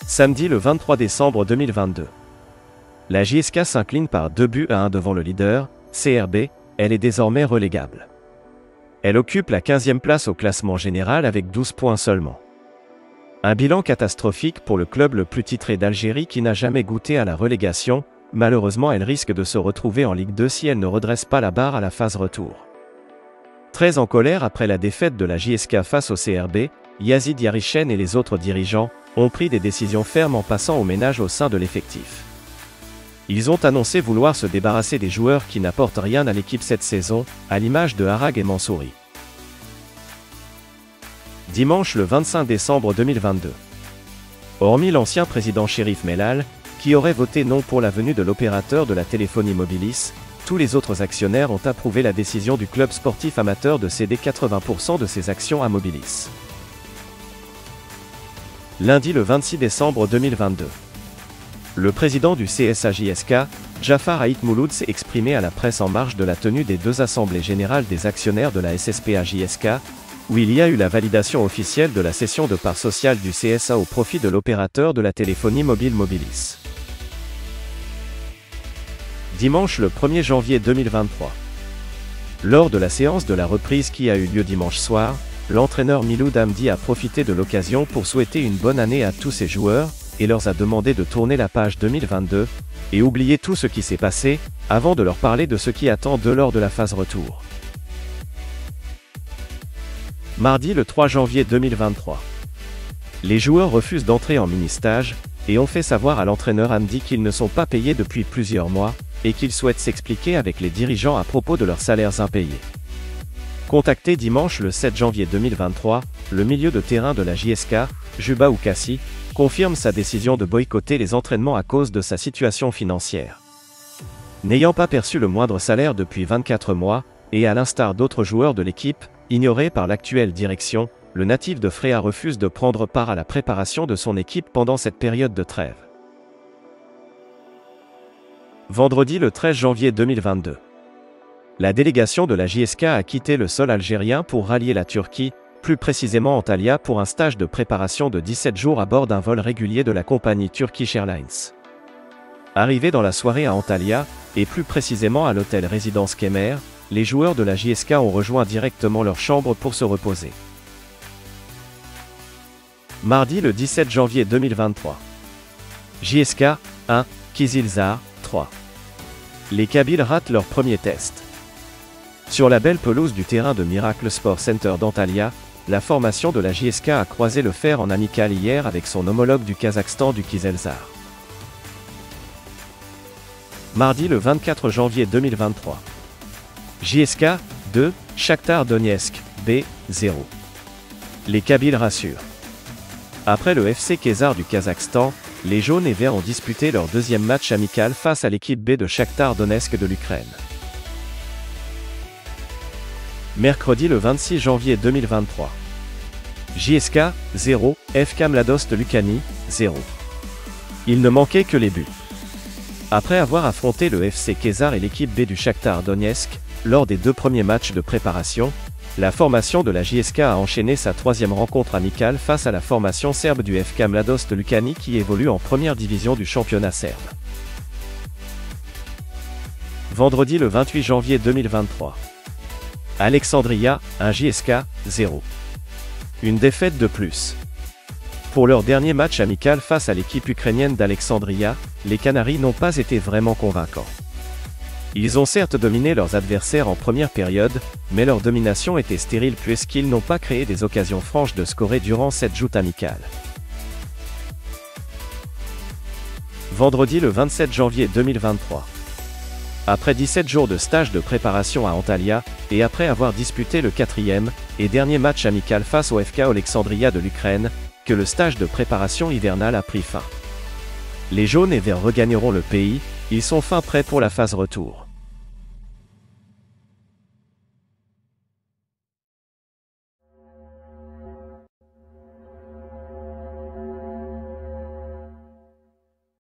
Samedi le 23 décembre 2022. La JSK s'incline par 2-1 devant le leader, CRB, elle est désormais relégable. Elle occupe la 15e place au classement général avec 12 points seulement. Un bilan catastrophique pour le club le plus titré d'Algérie qui n'a jamais goûté à la relégation. Malheureusement, elle risque de se retrouver en Ligue 2 si elle ne redresse pas la barre à la phase retour. Très en colère après la défaite de la JSK face au CRB, Yazid Yarichen et les autres dirigeants ont pris des décisions fermes en passant au ménage au sein de l'effectif. Ils ont annoncé vouloir se débarrasser des joueurs qui n'apportent rien à l'équipe cette saison, à l'image de Harag et Mansouri. Dimanche le 25 décembre 2022. Hormis l'ancien président Chérif Mellal, qui aurait voté non pour la venue de l'opérateur de la téléphonie Mobilis, tous les autres actionnaires ont approuvé la décision du club sportif amateur de céder 80% de ses actions à Mobilis. Lundi le 26 décembre 2022. Le président du CSA-JSK, Jafar Haït Mouloud, s'est exprimé à la presse en marge de la tenue des 2 assemblées générales des actionnaires de la SSPA-JSK, où il y a eu la validation officielle de la cession de parts sociales du CSA au profit de l'opérateur de la téléphonie mobile Mobilis. Dimanche le 1er janvier 2023. Lors de la séance de la reprise qui a eu lieu dimanche soir, l'entraîneur Miloud Hamdi a profité de l'occasion pour souhaiter une bonne année à tous ses joueurs, et leur a demandé de tourner la page 2022, et oublier tout ce qui s'est passé, avant de leur parler de ce qui attend d'eux lors de la phase retour. Mardi le 3 janvier 2023. Les joueurs refusent d'entrer en mini-stage, et ont fait savoir à l'entraîneur Hamdi qu'ils ne sont pas payés depuis plusieurs mois, et qu'ils souhaitent s'expliquer avec les dirigeants à propos de leurs salaires impayés. Contacté dimanche le 7 janvier 2023, le milieu de terrain de la JSK, Juba Oukassi, confirme sa décision de boycotter les entraînements à cause de sa situation financière. N'ayant pas perçu le moindre salaire depuis 24 mois, et à l'instar d'autres joueurs de l'équipe, ignorés par l'actuelle direction, le natif de Fréa refuse de prendre part à la préparation de son équipe pendant cette période de trêve. Vendredi le 13 janvier 2022. La délégation de la JSK a quitté le sol algérien pour rallier la Turquie, plus précisément Antalya pour un stage de préparation de 17 jours à bord d'un vol régulier de la compagnie Turkish Airlines. Arrivés dans la soirée à Antalya, et plus précisément à l'hôtel Résidence Kemer, les joueurs de la JSK ont rejoint directement leur chambre pour se reposer. Mardi le 17 janvier 2023. JSK 1, Kizilzar 3. Les Kabyles ratent leur premier test. Sur la belle pelouse du terrain de Miracle Sport Center d'Antalya, la formation de la JSK a croisé le fer en amical hier avec son homologue du Kazakhstan du Kizilzar. Mardi le 24 janvier 2023. JSK 2, Shakhtar Donetsk B 0. Les Kabyles rassurent. Après le FC Kezar du Kazakhstan, les jaunes et verts ont disputé leur deuxième match amical face à l'équipe B de Shakhtar Donetsk de l'Ukraine. Mercredi le 26 janvier 2023. JSK 0, FK Mladost Lucani 0. Il ne manquait que les buts. Après avoir affronté le FC Kezar et l'équipe B du Shakhtar Donetsk, lors des 2 premiers matchs de préparation, la formation de la JSK a enchaîné sa 3e rencontre amicale face à la formation serbe du FK Mladost Lucani qui évolue en première division du championnat serbe. Vendredi le 28 janvier 2023. Alexandria, 1 JSK 0. Une défaite de plus. Pour leur dernier match amical face à l'équipe ukrainienne d'Alexandria, les Canaries n'ont pas été vraiment convaincants. Ils ont certes dominé leurs adversaires en première période, mais leur domination était stérile puisqu'ils n'ont pas créé des occasions franches de scorer durant cette joute amicale. Vendredi le 27 janvier 2023. Après 17 jours de stage de préparation à Antalya, et après avoir disputé le 4e et dernier match amical face au FK Alexandria de l'Ukraine, que le stage de préparation hivernale a pris fin. Les jaunes et verts regagneront le pays, ils sont fin prêts pour la phase retour.